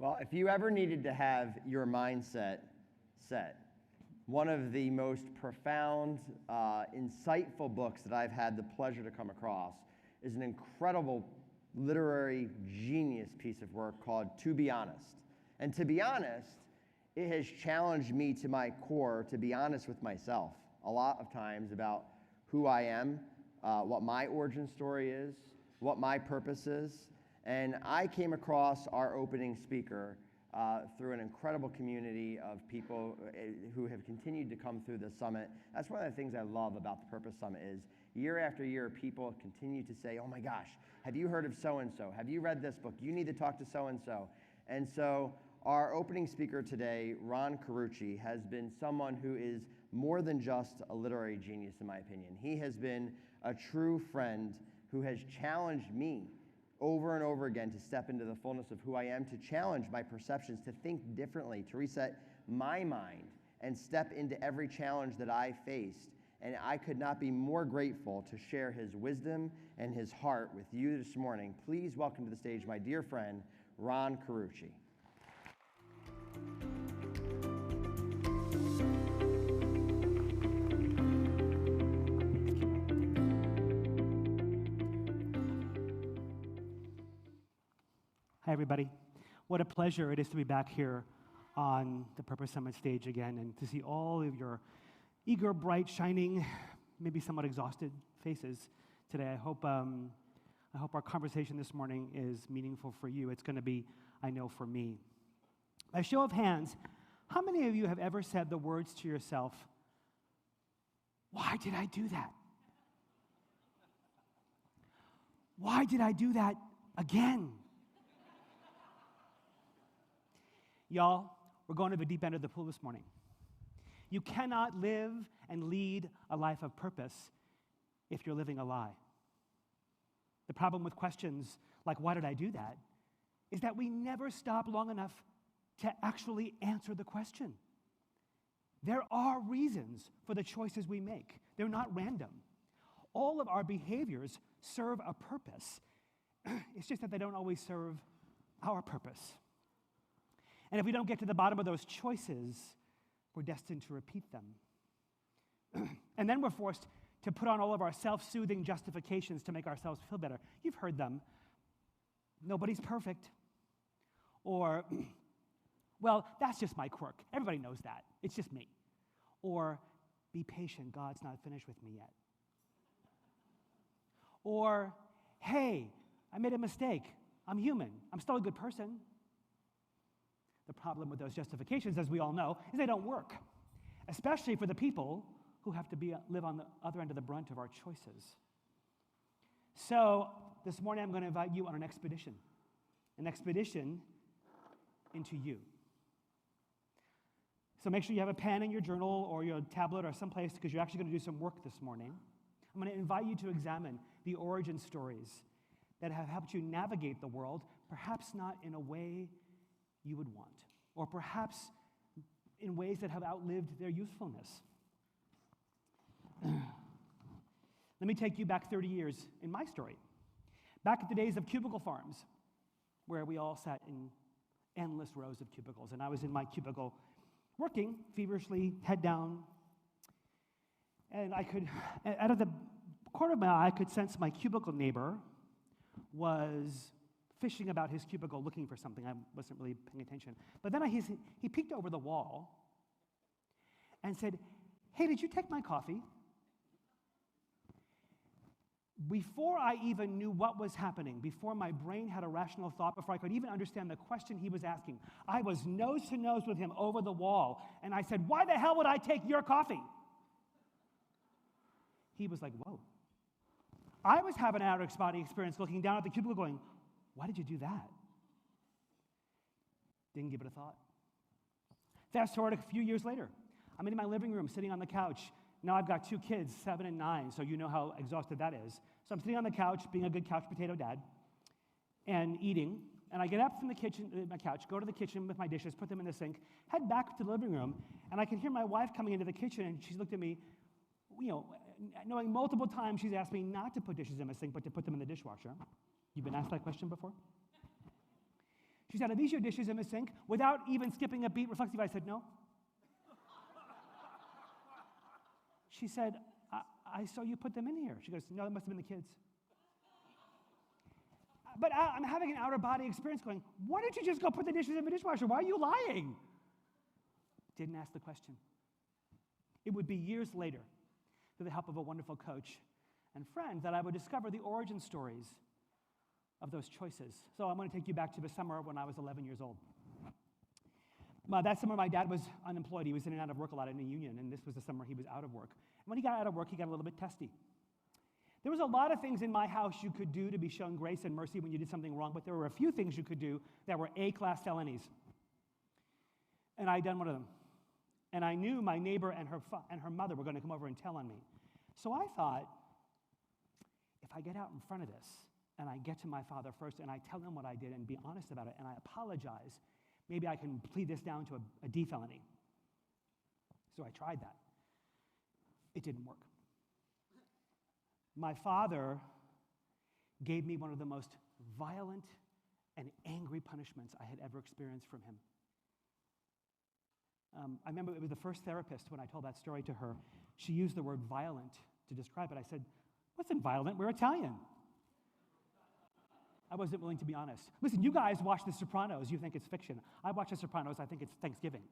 Well, if you ever needed to have your mindset set, one of the most profound, insightful books that I've had the pleasure to come across is an incredible literary genius piece of work called To Be Honest. And to be honest, it has challenged me to my core to be honest with myself a lot of times about who I am, what my origin story is, what my purpose is. And I came across our opening speaker through an incredible community of people who have continued to come through the summit. That's one of the things I love about the Purpose Summit is year after year, people continue to say, oh my gosh, have you heard of so-and-so? Have you read this book? You need to talk to so-and-so. And so our opening speaker today, Ron Carucci, has been someone who is more than just a literary genius, in my opinion. He has been a true friend who has challenged me over and over again to step into the fullness of who I am, to challenge my perceptions, to think differently, to reset my mind and step into every challenge that I faced. And I could not be more grateful to share his wisdom and his heart with you this morning. Please welcome to the stage my dear friend, Ron Carucci. Hi, everybody. What a pleasure it is to be back here on the Purpose Summit stage again and to see all of your eager, bright, shining, maybe somewhat exhausted faces today. I hope our conversation this morning is meaningful for you. It's going to be, I know, for me. By show of hands, how many of you have ever said the words to yourself, why did I do that? Why did I do that again? Y'all, we're going to the deep end of the pool this morning. You cannot live and lead a life of purpose if you're living a lie. The problem with questions like, why did I do that, is that we never stop long enough to actually answer the question. There are reasons for the choices we make. They're not random. All of our behaviors serve a purpose. It's just that they don't always serve our purpose. And if we don't get to the bottom of those choices, we're destined to repeat them. And then we're forced to put on all of our self-soothing justifications to make ourselves feel better. You've heard them. Nobody's perfect. Or, well, that's just my quirk. Everybody knows that. It's just me. Or, be patient. God's not finished with me yet. Or, hey, I made a mistake. I'm human. I'm still a good person. The problem with those justifications, as we all know, is they don't work, especially for the people who have to live on the other end of the brunt of our choices. So this morning I'm going to invite you on an expedition into you. So make sure you have a pen in your journal or your tablet or someplace because you're actually going to do some work this morning. I'm going to invite you to examine the origin stories that have helped you navigate the world, perhaps not in a way you would want, or perhaps in ways that have outlived their usefulness. Let me take you back 30 years in my story. Back at the days of cubicle farms, where we all sat in endless rows of cubicles, and I was in my cubicle working feverishly, head down, and I could, out of the corner of my eye, I could sense my cubicle neighbor was fishing about his cubicle looking for something. I wasn't really paying attention. But then he peeked over the wall and said, hey, did you take my coffee? Before I even knew what was happening, before my brain had a rational thought, before I could even understand the question he was asking, I was nose to nose with him over the wall, and I said, why the hell would I take your coffee? He was like, whoa. I was having an out-of-body experience looking down at the cubicle going, why did you do that? Didn't give it a thought. Fast forward a few years later. I'm in my living room sitting on the couch. Now I've got 2 kids, 7 and 9, so you know how exhausted that is. So I'm sitting on the couch, being a good couch potato dad, and eating. And I get up from the kitchen, my couch, go to the kitchen with my dishes, put them in the sink, head back to the living room, and I can hear my wife coming into the kitchen, and she's looked at me, knowing multiple times she's asked me not to put dishes in the sink, but to put them in the dishwasher. You've been asked that question before? She said, are these your dishes in the sink? Without even skipping a beat, reflexively, I said, no. She said, I saw you put them in here. She goes, no, that must have been the kids. But I'm having an outer-body experience going, why didn't you just go put the dishes in the dishwasher? Why are you lying? Didn't ask the question. It would be years later, through the help of a wonderful coach and friend, that I would discover the origin stories of those choices. So I'm going to take you back to the summer when I was 11 years old. That summer, my dad was unemployed. He was in and out of work a lot in a union, and this was the summer he was out of work. And when he got out of work, he got a little bit testy. There was a lot of things in my house you could do to be shown grace and mercy when you did something wrong, but there were a few things you could do that were A-class felonies. And I had done one of them. And I knew my neighbor and her mother were going to come over and tell on me. So I thought, if I get out in front of this, and I get to my father first, and I tell him what I did and be honest about it, and I apologize, maybe I can plead this down to a D felony. So I tried that. It didn't work. My father gave me one of the most violent and angry punishments I had ever experienced from him. I remember it was the first therapist when I told that story to her. She used the word violent to describe it. I said, wasn't violent, we're Italian. I wasn't willing to be honest. Listen, you guys watch The Sopranos, you think it's fiction. I watch The Sopranos, I think it's Thanksgiving.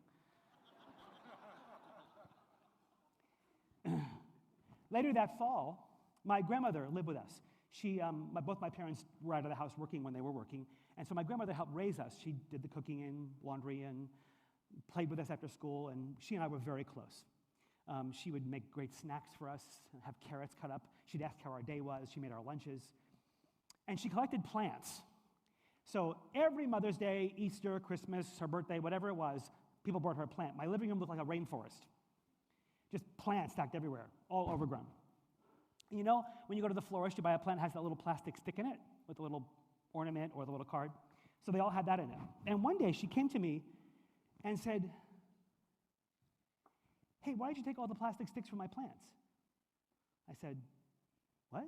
Later that fall, my grandmother lived with us. Both my parents were out of the house working when they were working, and so my grandmother helped raise us. She did the cooking and laundry and played with us after school, and she and I were very close. She would make great snacks for us, have carrots cut up. She'd ask how our day was. She made our lunches. And she collected plants. So every Mother's Day, Easter, Christmas, her birthday, whatever it was, people brought her a plant. My living room looked like a rainforest. Just plants stacked everywhere, all overgrown. And you know, when you go to the florist, you buy a plant that has that little plastic stick in it with a little ornament or the little card. So they all had that in it. And one day she came to me and said, hey, why did you take all the plastic sticks from my plants? I said, what?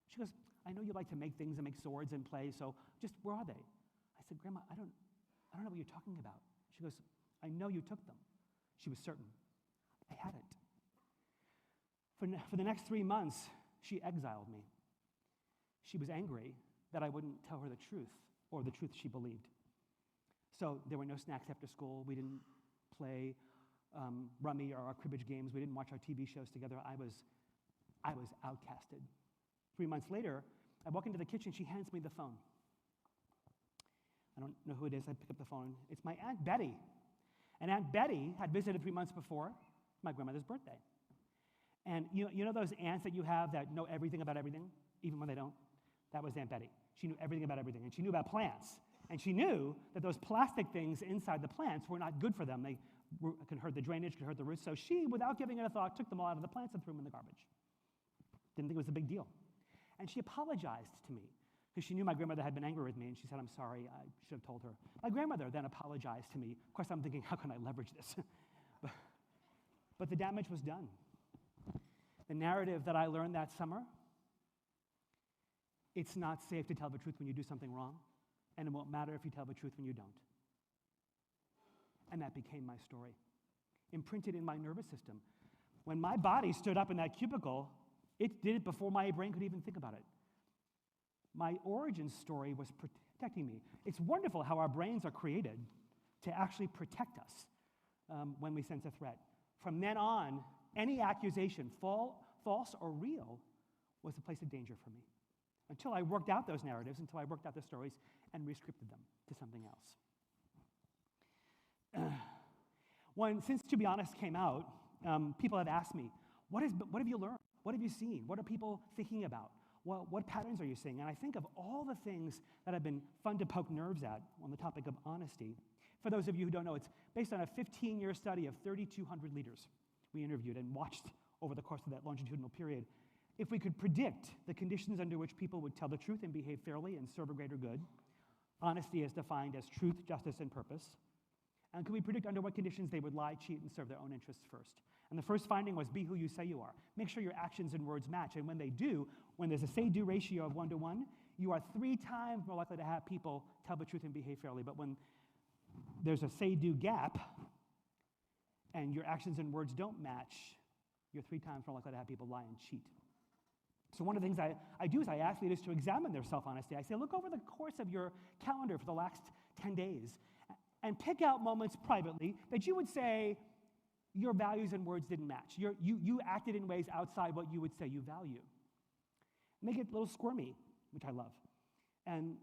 She goes, I know you like to make things and make swords and play, so just where are they? I said, Grandma, I don't know what you're talking about. She goes, I know you took them. She was certain. I hadn't. For the next 3 months, she exiled me. She was angry that I wouldn't tell her the truth, or the truth she believed. So there were no snacks after school. We didn't play rummy or our cribbage games. We didn't watch our TV shows together. I was outcasted. 3 months later, I walk into the kitchen. She hands me the phone. I don't know who it is. I pick up the phone. It's my Aunt Betty. And Aunt Betty had visited 3 months before my grandmother's birthday. And you know those aunts that you have that know everything about everything, even when they don't? That was Aunt Betty. She knew everything about everything. And she knew about plants. And she knew that those plastic things inside the plants were not good for them. They could hurt the drainage, could hurt the roots. So she, without giving it a thought, took them all out of the plants and threw them in the garbage. Didn't think it was a big deal. And she apologized to me because she knew my grandmother had been angry with me, and she said, I'm sorry, I should have told her. My grandmother then apologized to me. Of course, I'm thinking, how can I leverage this? But the damage was done. The narrative that I learned that summer, it's not safe to tell the truth when you do something wrong, and it won't matter if you tell the truth when you don't. And that became my story, imprinted in my nervous system. When my body stood up in that cubicle, it did it before my brain could even think about it. My origin story was protecting me. It's wonderful how our brains are created to actually protect us when we sense a threat. From then on, any accusation, false or real, was a place of danger for me. Until I worked out those narratives, until I worked out the stories and rescripted them to something else. Since To Be Honest came out, people have asked me, what have you learned? What have you seen? What are people thinking about? What patterns are you seeing? And I think of all the things that have been fun to poke nerves at on the topic of honesty. For those of you who don't know, it's based on a 15-year study of 3,200 leaders we interviewed and watched over the course of that longitudinal period. If we could predict the conditions under which people would tell the truth and behave fairly and serve a greater good, honesty is defined as truth, justice, and purpose. And could we predict under what conditions they would lie, cheat, and serve their own interests first? And the first finding was be who you say you are. Make sure your actions and words match. And when they do, when there's a say-do ratio of 1 to 1, you are 3 times more likely to have people tell the truth and behave fairly. But when there's a say-do gap and your actions and words don't match, you're 3 times more likely to have people lie and cheat. So one of the things I do is I ask leaders to examine their self-honesty. I say, look over the course of your calendar for the last 10 days and pick out moments privately that you would say your values and words didn't match. You acted in ways outside what you would say you value. Make it a little squirmy, which I love. And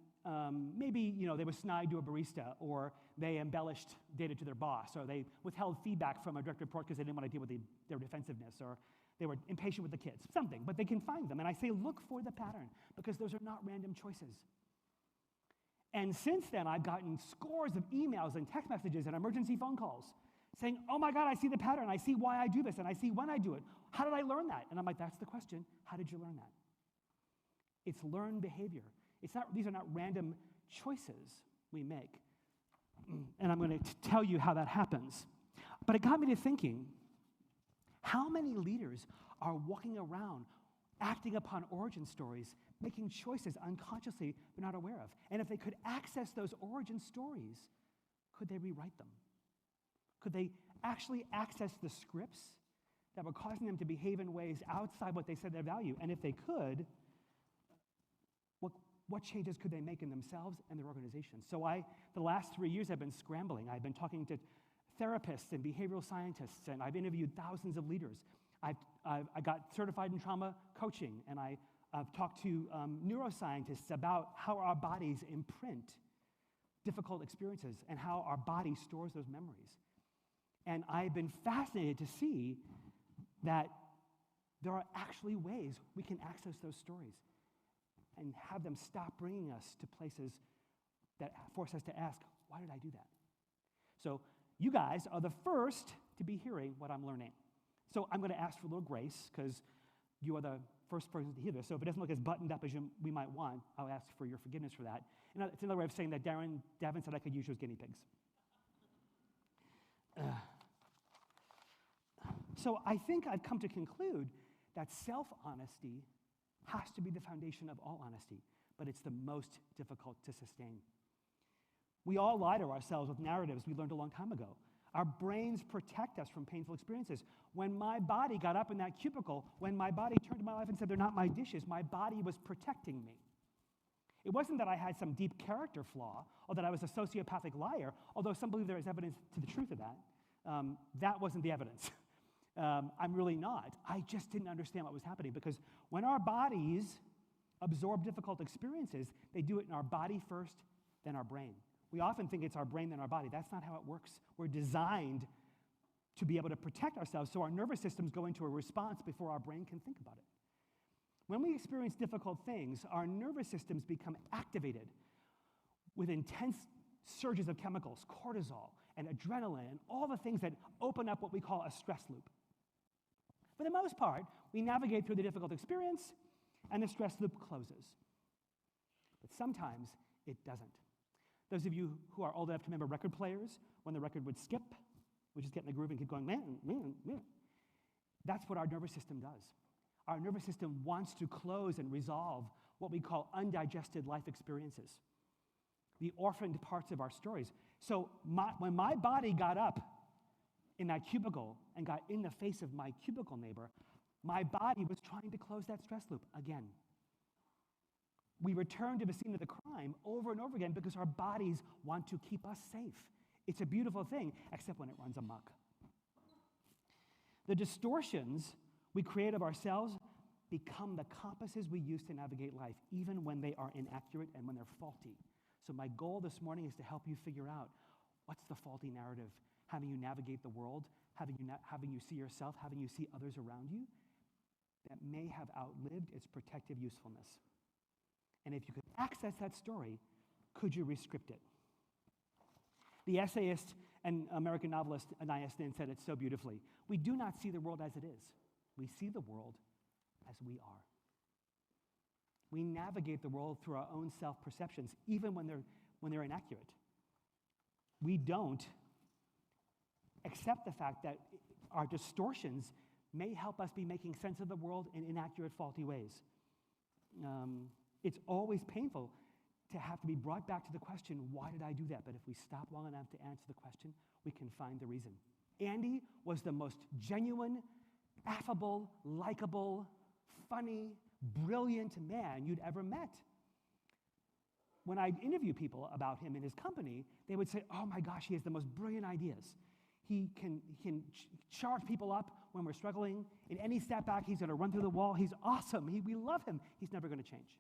maybe, they were snide to a barista, or they embellished data to their boss, or they withheld feedback from a direct report because they didn't want to deal with their defensiveness, or they were impatient with the kids, something, but they can find them. And I say, look for the pattern, because those are not random choices. And since then, I've gotten scores of emails and text messages and emergency phone calls saying, oh my God, I see the pattern. I see why I do this, and I see when I do it. How did I learn that? And I'm like, that's the question. How did you learn that? It's learned behavior. These are not random choices we make. And I'm going to tell you how that happens. But it got me to thinking, how many leaders are walking around acting upon origin stories, making choices unconsciously they're not aware of? And if they could access those origin stories, could they rewrite them? Could they actually access the scripts that were causing them to behave in ways outside what they said they value? And if they could, what changes could they make in themselves and their organization? So the last 3 years, I've been scrambling. I've been talking to therapists and behavioral scientists, and I've interviewed thousands of leaders. I got certified in trauma coaching, and I've talked to neuroscientists about how our bodies imprint difficult experiences and how our body stores those memories. And I've been fascinated to see that there are actually ways we can access those stories and have them stop bringing us to places that force us to ask, why did I do that? So you guys are the first to be hearing what I'm learning. So I'm going to ask for a little grace, because you are the first person to hear this. So if it doesn't look as buttoned up as we might want, I'll ask for your forgiveness for that. And it's another way of saying that Davin said I could use you as guinea pigs. So I think I've come to conclude that self-honesty has to be the foundation of all honesty, but it's the most difficult to sustain. We all lie to ourselves with narratives we learned a long time ago. Our brains protect us from painful experiences. When my body got up in that cubicle, when my body turned to my life and said, they're not my dishes, my body was protecting me. It wasn't that I had some deep character flaw or that I was a sociopathic liar, although some believe there is evidence to the truth of that. That wasn't the evidence. I'm really not. I just didn't understand what was happening, because when our bodies absorb difficult experiences, they do it in our body first, then our brain. We often think it's our brain, then our body. That's not how it works. We're designed to be able to protect ourselves, so our nervous systems go into a response before our brain can think about it. When we experience difficult things, our nervous systems become activated with intense surges of chemicals, cortisol and adrenaline, and all the things that open up what we call a stress loop. For the most part, we navigate through the difficult experience, and the stress loop closes. But sometimes it doesn't. Those of you who are old enough to remember record players, when the record would skip, we just get in the groove and keep going, man. That's what our nervous system does. Our nervous system wants to close and resolve what we call undigested life experiences, the orphaned parts of our stories. So when my body got up in that cubicle and got in the face of my cubicle neighbor, my body was trying to close that stress loop again. We return to the scene of the crime over and over again because our bodies want to keep us safe. It's a beautiful thing, except when it runs amok. The distortions we create of ourselves become the compasses we use to navigate life, even when they are inaccurate and when they're faulty. So my goal this morning is to help you figure out, what's the faulty narrative having you navigate the world, having you see yourself, having you see others around you, that may have outlived its protective usefulness. And if you could access that story, could you rescript it? The essayist and American novelist Anaya Nin said it so beautifully. We do not see the world as it is. We see the world as we are. We navigate the world through our own self-perceptions, even when they're inaccurate. We don't accept the fact that our distortions may help us be making sense of the world in inaccurate, faulty ways. It's always painful to have to be brought back to the question, why did I do that? But if we stop long enough to answer the question, we can find the reason. Andy was the most genuine, affable, likable, funny, brilliant man you'd ever met. When I interview people about him in his company, they would say, oh my gosh, he has the most brilliant ideas. He can charge people up when we're struggling. In any step back, he's going to run through the wall. He's awesome. We love him. He's never going to change.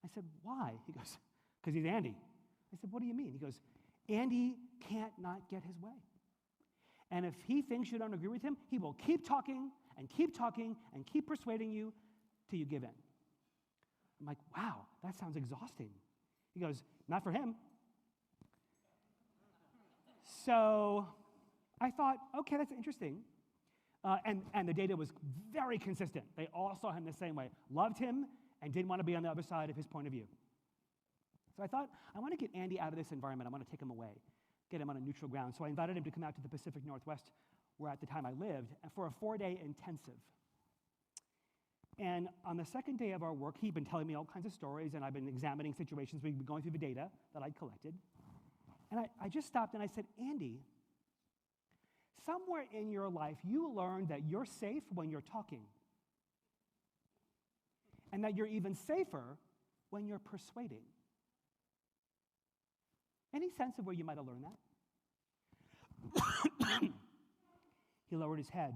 I said, why? He goes, because he's Andy. I said, what do you mean? He goes, Andy can't not get his way. And if he thinks you don't agree with him, he will keep talking and keep talking and keep persuading you till you give in. I'm like, wow, that sounds exhausting. He goes, not for him. So I thought, okay, that's interesting. And the data was very consistent. They all saw him the same way, loved him, and didn't want to be on the other side of his point of view. So I thought, I want to get Andy out of this environment. I want to take him away, get him on a neutral ground. So I invited him to come out to the Pacific Northwest, where at the time I lived, for a 4-day intensive. And on the second day of our work, he'd been telling me all kinds of stories, and I've been examining situations. We'd been going through the data that I'd collected. And I just stopped and I said, Andy, somewhere in your life, you learned that you're safe when you're talking, and that you're even safer when you're persuading. Any sense of where you might have learned that? He lowered his head.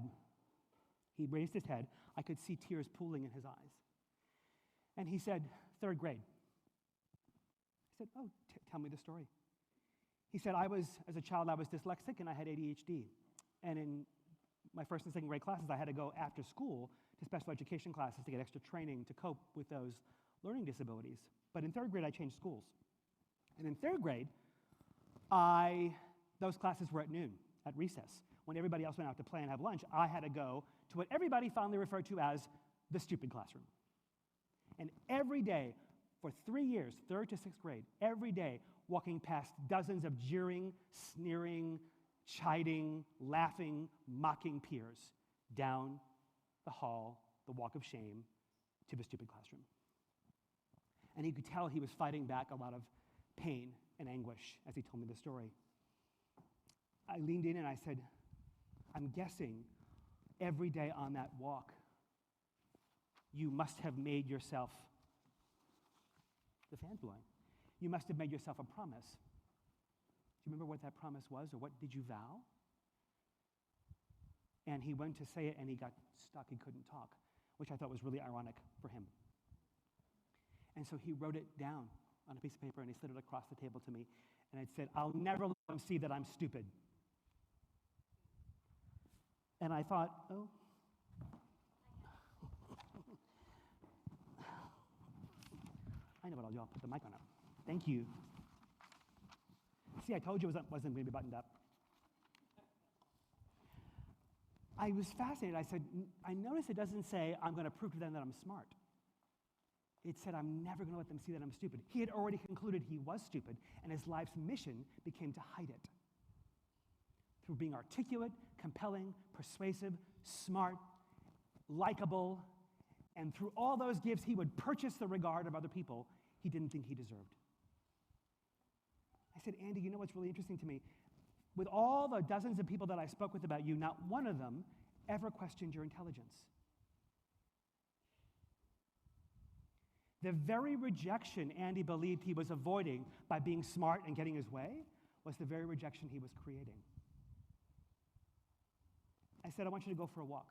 He raised his head. I could see tears pooling in his eyes. And he said, 3rd grade. I said, oh, tell me the story. He said, as a child, I was dyslexic and I had ADHD. And in my 1st and 2nd grade classes, I had to go after school to special education classes to get extra training to cope with those learning disabilities. But in 3rd grade, I changed schools. And in 3rd grade, those classes were at noon, at recess. When everybody else went out to play and have lunch, I had to go to what everybody fondly referred to as the stupid classroom. And every day, for 3 years, 3rd to 6th grade, every day, walking past dozens of jeering, sneering, chiding, laughing, mocking peers down the hall, the walk of shame, to the stupid classroom. And you could tell he was fighting back a lot of pain and anguish as he told me the story. I leaned in and I said, I'm guessing every day on that walk, you must have made yourself, the fan's blowing, you must have made yourself a promise. Do you remember what that promise was, or what did you vow? And he went to say it and he got stuck, he couldn't talk, which I thought was really ironic for him. And so he wrote it down on a piece of paper and he slid it across the table to me, and it said, I'll never let them see that I'm stupid. And I thought, oh. I know what I'll do. I'll put the mic on up. Thank you. See, I told you it wasn't going to be buttoned up. I was fascinated. I said, I noticed it doesn't say, I'm going to prove to them that I'm smart. It said, I'm never going to let them see that I'm stupid. He had already concluded he was stupid, and his life's mission became to hide it. Through being articulate, compelling, persuasive, smart, likable, and through all those gifts, he would purchase the regard of other people he didn't think he deserved. I said, Andy, you know what's really interesting to me? With all the dozens of people that I spoke with about you, not one of them ever questioned your intelligence. The very rejection Andy believed he was avoiding by being smart and getting his way was the very rejection he was creating. I said, I want you to go for a walk.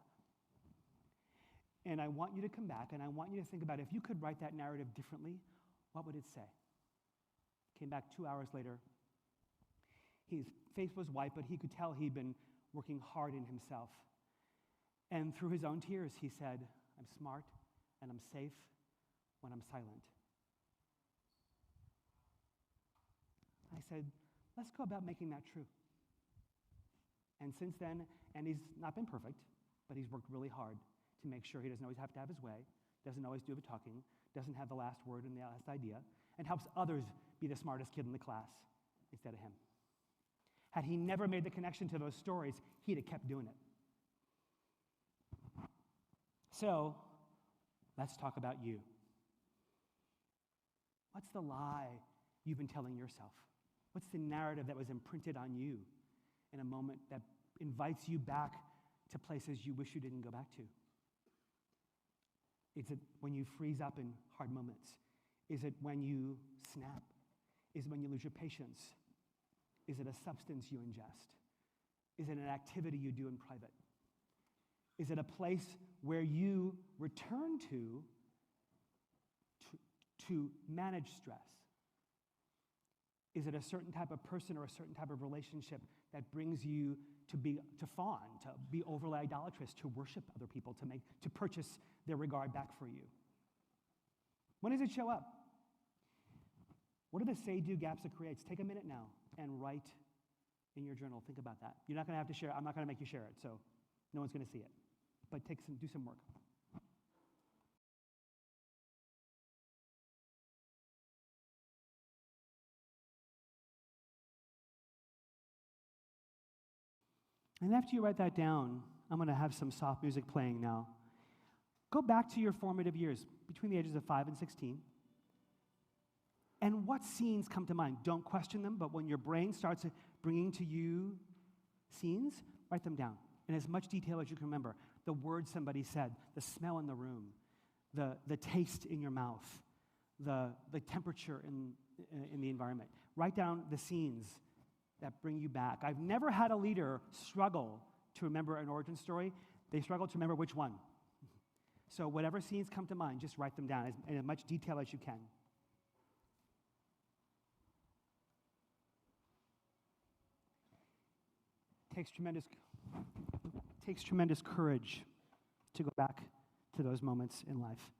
And I want you to come back, and I want you to think about if you could write that narrative differently, what would it say? Came back 2 hours later. His face was white, but he could tell he'd been working hard in himself. And through his own tears, he said, I'm smart and I'm safe when I'm silent. I said, let's go about making that true. And since then, Andy's not been perfect, but he's worked really hard to make sure he doesn't always have to have his way, doesn't always do the talking, doesn't have the last word and the last idea, and helps others be the smartest kid in the class instead of him. Had he never made the connection to those stories, he'd have kept doing it. So, let's talk about you. What's the lie you've been telling yourself? What's the narrative that was imprinted on you in a moment that invites you back to places you wish you didn't go back to? Is it when you freeze up in hard moments? Is it when you snap? Is it when you lose your patience? Is it a substance you ingest? Is it an activity you do in private? Is it a place where you return to manage stress? Is it a certain type of person or a certain type of relationship that brings you to fawn, to be overly idolatrous, to worship other people, to purchase their regard back for you? When does it show up? What are the say-do gaps it creates? Take a minute now and write in your journal. Think about that. You're not going to have to share. I'm not going to make you share it, so no one's going to see it. But do some work. And after you write that down, I'm going to have some soft music playing now. Go back to your formative years, between the ages of 5 and 16. And what scenes come to mind? Don't question them, but when your brain starts bringing to you scenes, write them down in as much detail as you can remember. The words somebody said, the smell in the room, the taste in your mouth, the temperature in the environment. Write down the scenes that bring you back. I've never had a leader struggle to remember an origin story. They struggle to remember which one. So whatever scenes come to mind, just write them down in as much detail as you can. Takes tremendous courage to go back to those moments in life.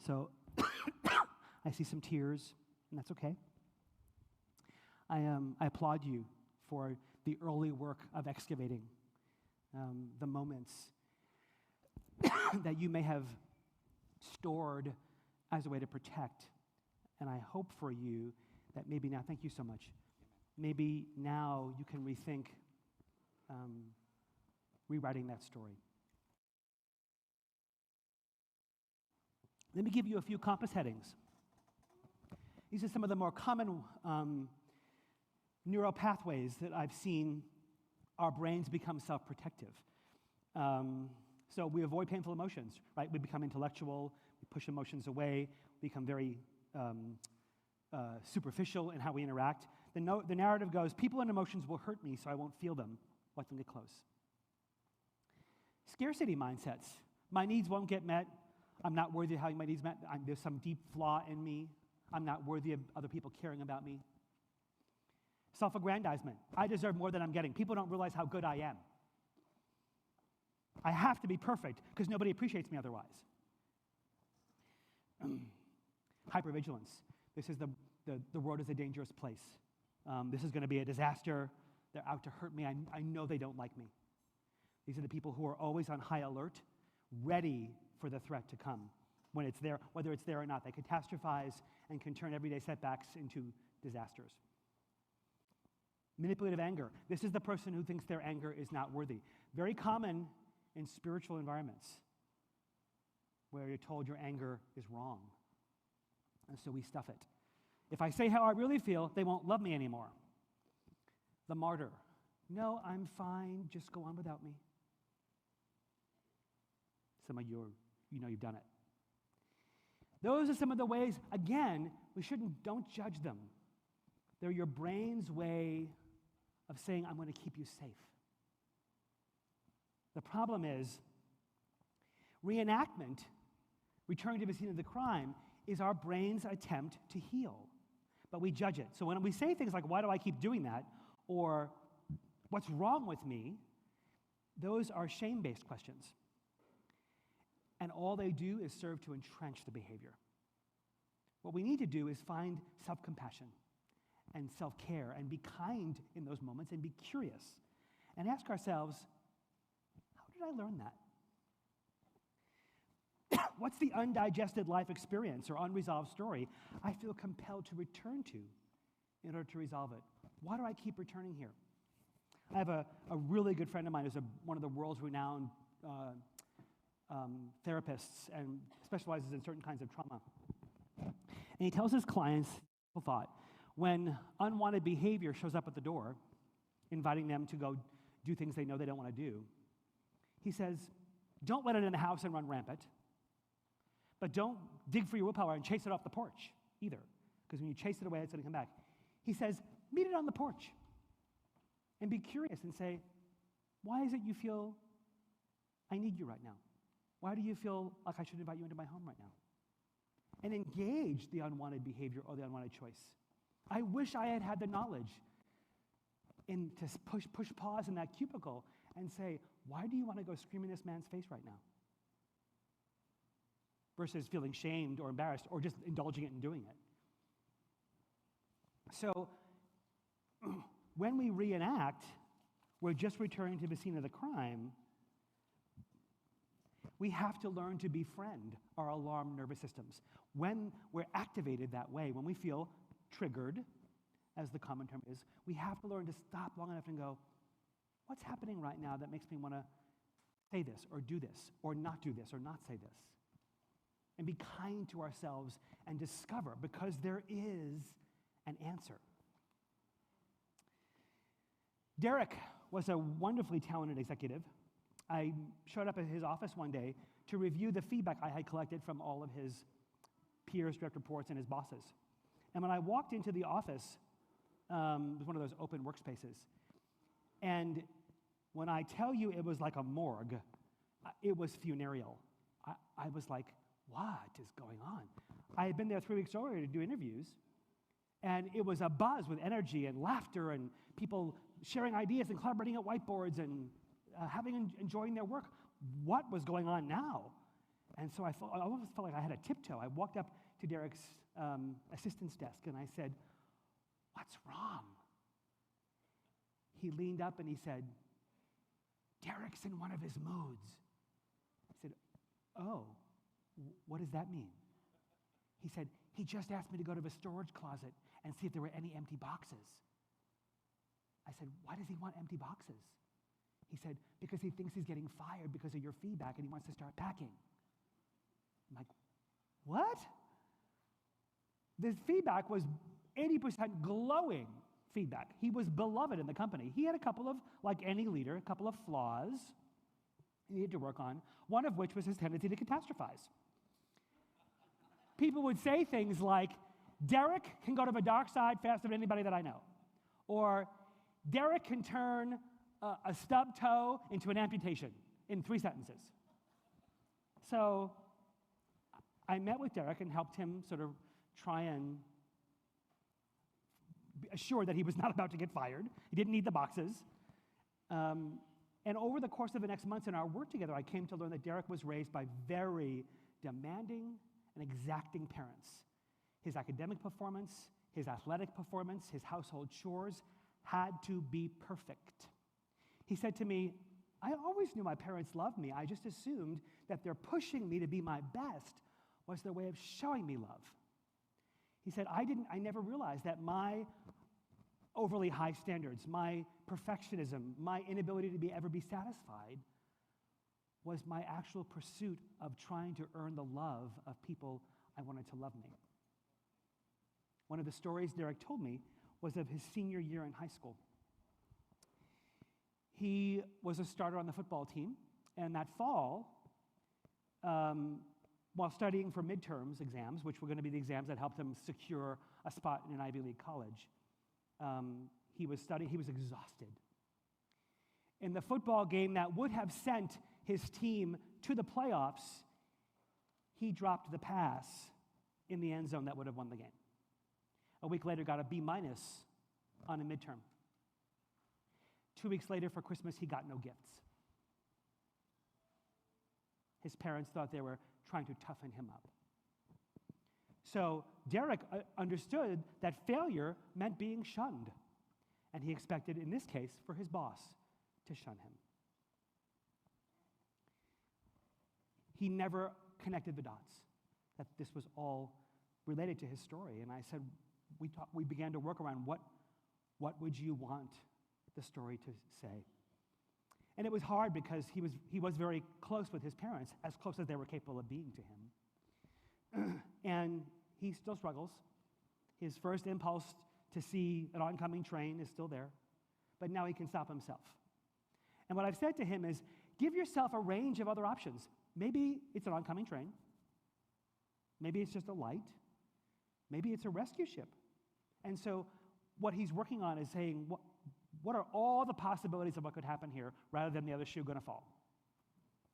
So I see some tears, and that's okay. I applaud you for the early work of excavating the moments that you may have stored as a way to protect. And I hope for you that maybe now, thank you so much, maybe now you can rethink rewriting that story. Let me give you a few compass headings. These are some of the more common neural pathways that I've seen our brains become self-protective. So we avoid painful emotions, right? We become intellectual, we push emotions away, become very superficial in how we interact. The narrative goes, people and emotions will hurt me, so I won't feel them. Let them get close. Scarcity mindsets. My needs won't get met. I'm not worthy of having my needs met. There's some deep flaw in me. I'm not worthy of other people caring about me. Self-aggrandizement. I deserve more than I'm getting. People don't realize how good I am. I have to be perfect because nobody appreciates me otherwise. Hypervigilance. This is the world is a dangerous place. This is going to be a disaster. They're out to hurt me. I know they don't like me. These are the people who are always on high alert, ready for the threat to come. When it's there, whether it's there or not, they catastrophize and can turn everyday setbacks into disasters. Manipulative anger. This is the person who thinks their anger is not worthy. Very common in spiritual environments where you're told your anger is wrong. And so we stuff it. If I say how I really feel, they won't love me anymore. The martyr. No, I'm fine. Just go on without me. Some of you, you've done it. Those are some of the ways, again, don't judge them. They're your brain's way of saying, I'm going to keep you safe. The problem is, reenactment, returning to the scene of the crime, is our brain's attempt to heal. But we judge it. So when we say things like, why do I keep doing that? Or, what's wrong with me? Those are shame-based questions. And all they do is serve to entrench the behavior. What we need to do is find self-compassion and self-care and be kind in those moments and be curious and ask ourselves, how did I learn that? What's the undigested life experience or unresolved story I feel compelled to return to in order to resolve it? Why do I keep returning here? I have a really good friend of mine who's one of the world's renowned therapists and specializes in certain kinds of trauma. And he tells his clients, thought, when unwanted behavior shows up at the door, inviting them to go do things they know they don't want to do, he says, don't let it in the house and run rampant, but don't dig for your willpower and chase it off the porch either, because when you chase it away, it's going to come back. He says, meet it on the porch and be curious and say, why is it you feel I need you right now? Why do you feel like I should invite you into my home right now? And engage the unwanted behavior or the unwanted choice. I wish I had had the knowledge to push pause in that cubicle and say, why do you want to go scream in this man's face right now? Versus feeling shamed or embarrassed or just indulging it and doing it. So when we reenact, we're just returning to the scene of the crime. We have to learn to befriend our alarm nervous systems. When we're activated that way, when we feel triggered, as the common term is, we have to learn to stop long enough and go, what's happening right now that makes me want to say this or do this or not do this or not say this? And be kind to ourselves and discover, because there is an answer. Derek was a wonderfully talented executive. I showed up at his office one day to review the feedback I had collected from all of his peers, direct reports, and his bosses. And when I walked into the office, it was one of those open workspaces. And when I tell you it was like a morgue, it was funereal. I was like, what is going on? I had been there 3 weeks earlier to do interviews, and it was a buzz with energy and laughter and people sharing ideas and collaborating at whiteboards and enjoying their work. What was going on now? And so I almost felt like I had a tiptoe. I walked up to Derek's assistant's desk and I said, what's wrong? He leaned up and he said, Derek's in one of his moods. I said, oh, what does that mean? He said, he just asked me to go to the storage closet and see if there were any empty boxes. I said, why does he want empty boxes? He said, because he thinks he's getting fired because of your feedback and he wants to start packing. I'm like, what? This feedback was 80% glowing feedback. He was beloved in the company. He had a couple of, like any leader, a couple of flaws he needed to work on, one of which was his tendency to catastrophize. People would say things like, Derek can go to the dark side faster than anybody that I know. Or, Derek can turn a stub toe into an amputation in 3 sentences. So I met with Derek and helped him sort of try and be assured that he was not about to get fired. He didn't need the boxes. And over the course of the next months in our work together, I came to learn that Derek was raised by very demanding and exacting parents. His academic performance, his athletic performance, his household chores had to be perfect. He said to me, I always knew my parents loved me. I just assumed that their pushing me to be my best was their way of showing me love. He said, I never realized that my overly high standards, my perfectionism, my inability to ever be satisfied was my actual pursuit of trying to earn the love of people I wanted to love me. One of the stories Derek told me was of his senior year in high school. He was a starter on the football team, and that fall, while studying for midterms exams, which were going to be the exams that helped him secure a spot in an Ivy League college, he was exhausted. In the football game that would have sent his team to the playoffs, he dropped the pass in the end zone that would have won the game. A week later, got a B- on a midterm. 2 weeks later, for Christmas, he got no gifts. His parents thought they were trying to toughen him up. So Derek understood that failure meant being shunned. And he expected, in this case, for his boss to shun him. He never connected the dots, that this was all related to his story. And I said, we began to work around what would you want the story to say? And it was hard because he was very close with his parents, as close as they were capable of being to him. And he still struggles. His first impulse to see an oncoming train is still there, but now he can stop himself. And what I've said to him is, give yourself a range of other options. Maybe it's an oncoming train. Maybe it's just a light. Maybe it's a rescue ship. And so what he's working on is saying, what are all the possibilities of what could happen here rather than the other shoe going to fall?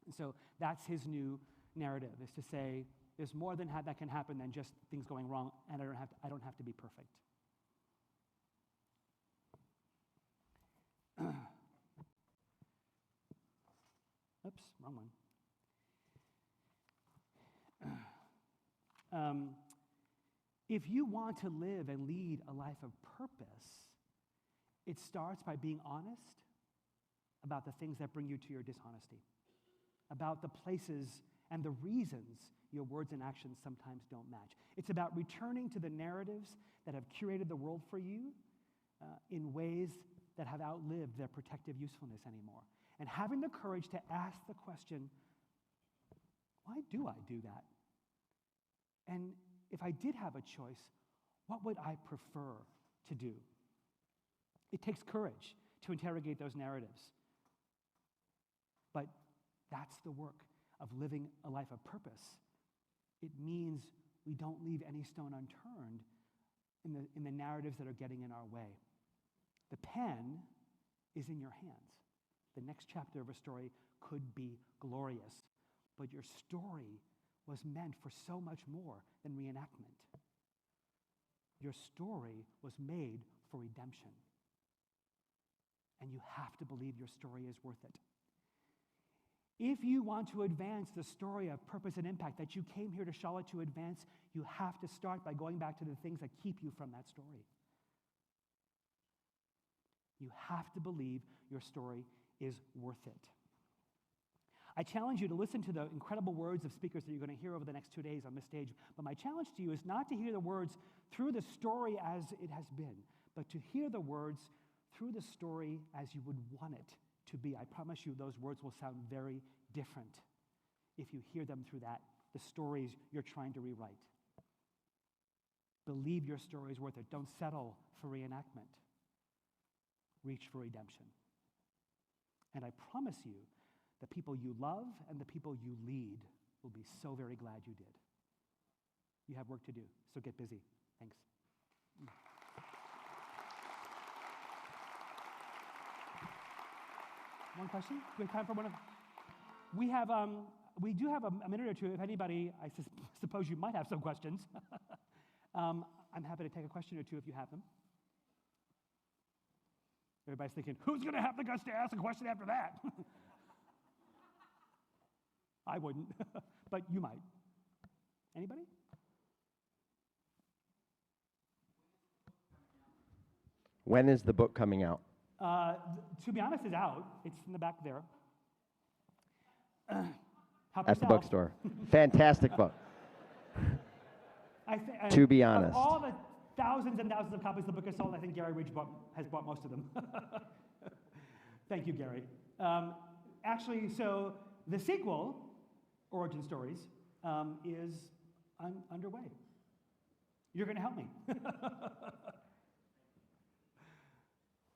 And so that's his new narrative, is to say, there's more than that can happen than just things going wrong, and I don't have to be perfect. Oops, wrong one. If you want to live and lead a life of purpose, it starts by being honest about the things that bring you to your dishonesty, about the places and the reasons your words and actions sometimes don't match. It's about returning to the narratives that have curated the world for you in ways that have outlived their protective usefulness anymore. And having the courage to ask the question, why do I do that? And if I did have a choice, what would I prefer to do? It takes courage to interrogate those narratives. But that's the work of living a life of purpose. It means we don't leave any stone unturned in the narratives that are getting in our way. The pen is in your hands. The next chapter of a story could be glorious, but your story was meant for so much more than reenactment. Your story was made for redemption. And you have to believe your story is worth it. If you want to advance the story of purpose and impact that you came here to Charlotte to advance, you have to start by going back to the things that keep you from that story. You have to believe your story is worth it. I challenge you to listen to the incredible words of speakers that you're going to hear over the next 2 days on this stage. But my challenge to you is not to hear the words through the story as it has been, but to hear the words through the story as you would want it to be. I promise you those words will sound very different if you hear them through the stories you're trying to rewrite. Believe your story is worth it. Don't settle for reenactment. Reach for redemption. And I promise you, the people you love and the people you lead will be so very glad you did. You have work to do, so get busy. Thanks. One question? Do we have time for one of? We do have a minute or two. If anybody, I suppose you might have some questions. I'm happy to take a question or two if you have them. Everybody's thinking, who's going to have the guts to ask a question after that? I wouldn't, but you might. Anybody? When is the book coming out? To be honest, it's out. It's in the back there. At the bookstore. Fantastic book. To be honest. Of all the thousands and thousands of copies the book has sold, I think Gary Ridge has bought most of them. Thank you, Gary. Actually, so the sequel, Origin Stories, is underway. You're going to help me.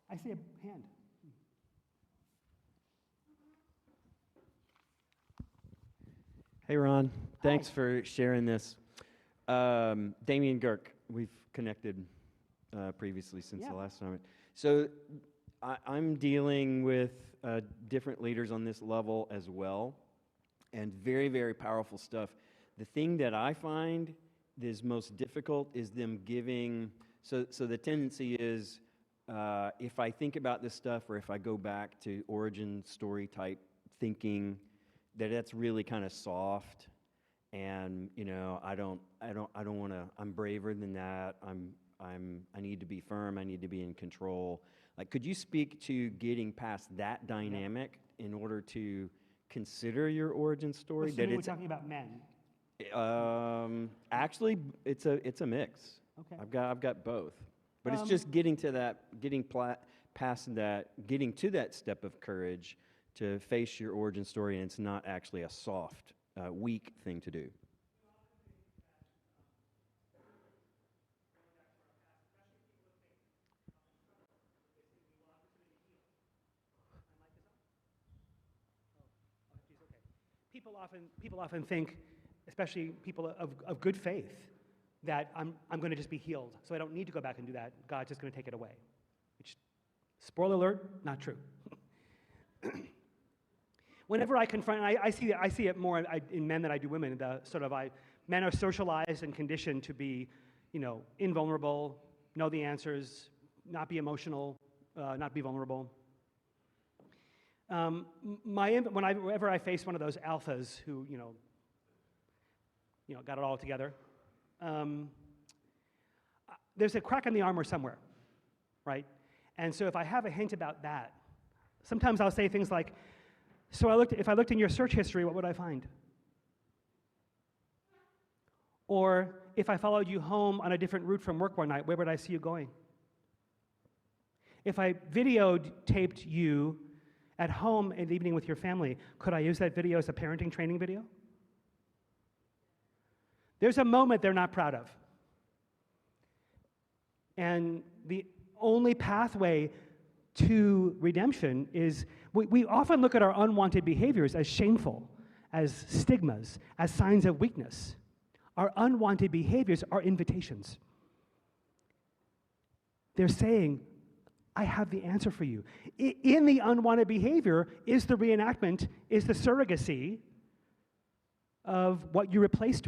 I see a hand. Hey, Ron. Thanks for sharing this. Damien Girk, we've connected previously since the last summit. So I'm dealing with different leaders on this level as well, and very, very powerful stuff. The thing that I find is most difficult is them giving, so the tendency is, if I think about this stuff, or if I go back to origin story type thinking, that's really kind of soft, and I don't want to. I'm braver than that. I need to be firm. I need to be in control. Like, could you speak to getting past that dynamic in order to consider your origin story? Assuming we're talking about men. Actually, it's a mix. Okay. I've got both. But it's just getting to that, past that, getting to that step of courage to face your origin story, and it's not actually a soft, weak thing to do. people often think, especially people of good faith, that I'm going to just be healed, so I don't need to go back and do that. God's just going to take it away. Which, spoiler alert, not true. Whenever I confront, I see it more in men than I do women. Men are socialized and conditioned to be, invulnerable, know the answers, not be emotional, not be vulnerable. Whenever I face one of those alphas who, got it all together, there's a crack in the armor somewhere, right? And so if I have a hint about that, sometimes I'll say things like, if I looked in your search history, what would I find? Or if I followed you home on a different route from work one night, where would I see you going? If I videotaped you at home in the evening with your family, could I use that video as a parenting training video? There's a moment they're not proud of. And the only pathway to redemption is, we often look at our unwanted behaviors as shameful, as stigmas, as signs of weakness. Our unwanted behaviors are invitations. They're saying, I have the answer for you. In the unwanted behavior is the reenactment, is the surrogacy of what you replaced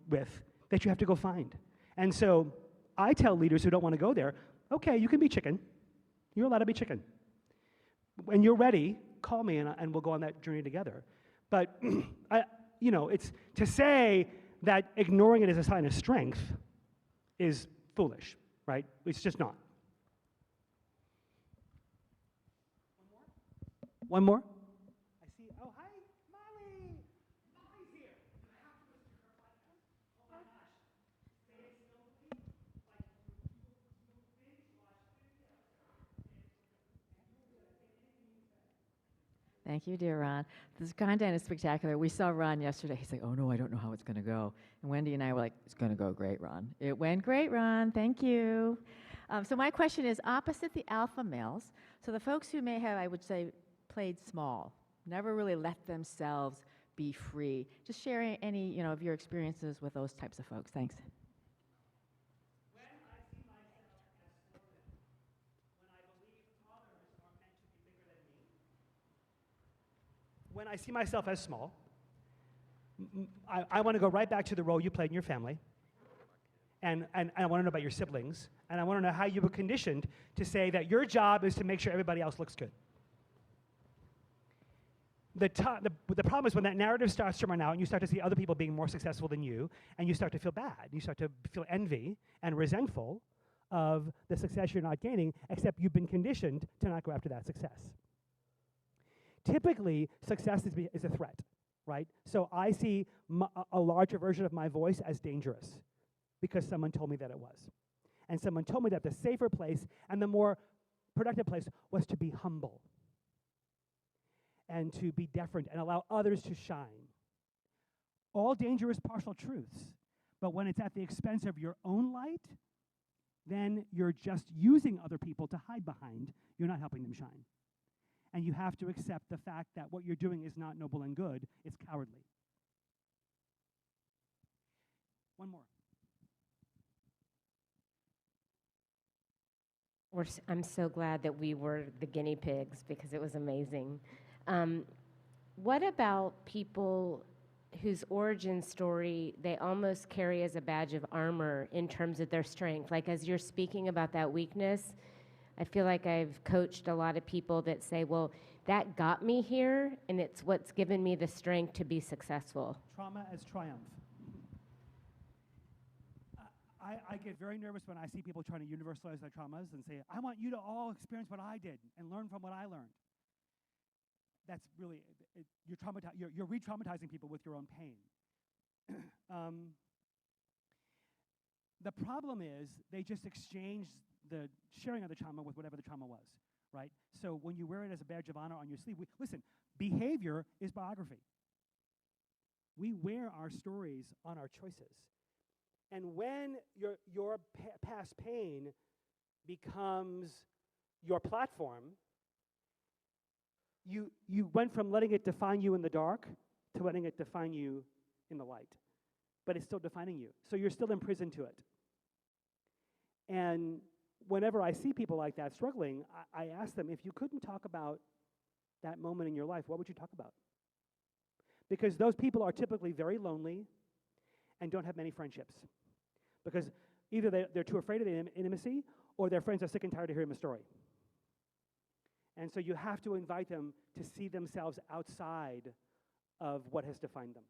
with, that you have to go find. And so I tell leaders who don't want to go there, okay, you can be chicken. You're allowed to be chicken. When you're ready, call me and we'll go on that journey together. But, it's to say that ignoring it as a sign of strength is foolish, right? It's just not. One more? I see, oh, hi, Molly! Molly's here! You have to listen to her podcast. Oh my gosh. Say it slowly, like you binge watch videos. Thank you, dear Ron. This content is spectacular. We saw Ron yesterday. He's like, oh no, I don't know how it's going to go. And Wendy and I were like, it's going to go great, Ron. It went great, Ron. Thank you. So my question is, opposite the alpha males, so the folks who may have, I would say, played small, never really let themselves be free. Just sharing any, of your experiences with those types of folks. Thanks. When I see myself as slogan, when I believe others are meant to be bigger than me, when I see myself as small, I want to go right back to the role you played in your family, and I want to know about your siblings, and I want to know how you were conditioned to say that your job is to make sure everybody else looks good. The problem is when that narrative starts to run out and you start to see other people being more successful than you, and you start to feel bad. You start to feel envy and resentful of the success you're not gaining, except you've been conditioned to not go after that success. Typically, success is a threat, right? So I see a larger version of my voice as dangerous because someone told me that it was. And someone told me that the safer place and the more productive place was to be humble and to be different and allow others to shine. All dangerous partial truths, but when it's at the expense of your own light, then you're just using other people to hide behind. You're not helping them shine. And you have to accept the fact that what you're doing is not noble and good, it's cowardly. One more. I'm so glad that we were the guinea pigs because it was amazing. What about people whose origin story they almost carry as a badge of armor in terms of their strength? Like as you're speaking about that weakness, I feel like I've coached a lot of people that say, well, that got me here, and it's what's given me the strength to be successful. Trauma as triumph. I get very nervous when I see people trying to universalize their traumas and say, I want you to all experience what I did and learn from what I learned. That's really, you're re-traumatizing people with your own pain. The problem is they just exchange the sharing of the trauma with whatever the trauma was, right? So when you wear it as a badge of honor on your sleeve, listen, behavior is biography. We wear our stories on our choices. And when your past pain becomes your platform, you went from letting it define you in the dark to letting it define you in the light. But it's still defining you. So you're still imprisoned to it. And whenever I see people like that struggling, I ask them, if you couldn't talk about that moment in your life, what would you talk about? Because those people are typically very lonely and don't have many friendships. Because either they're too afraid of the intimacy, or their friends are sick and tired of hearing the story. And so you have to invite them to see themselves outside of what has defined them.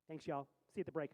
Thanks, y'all. See you at the break.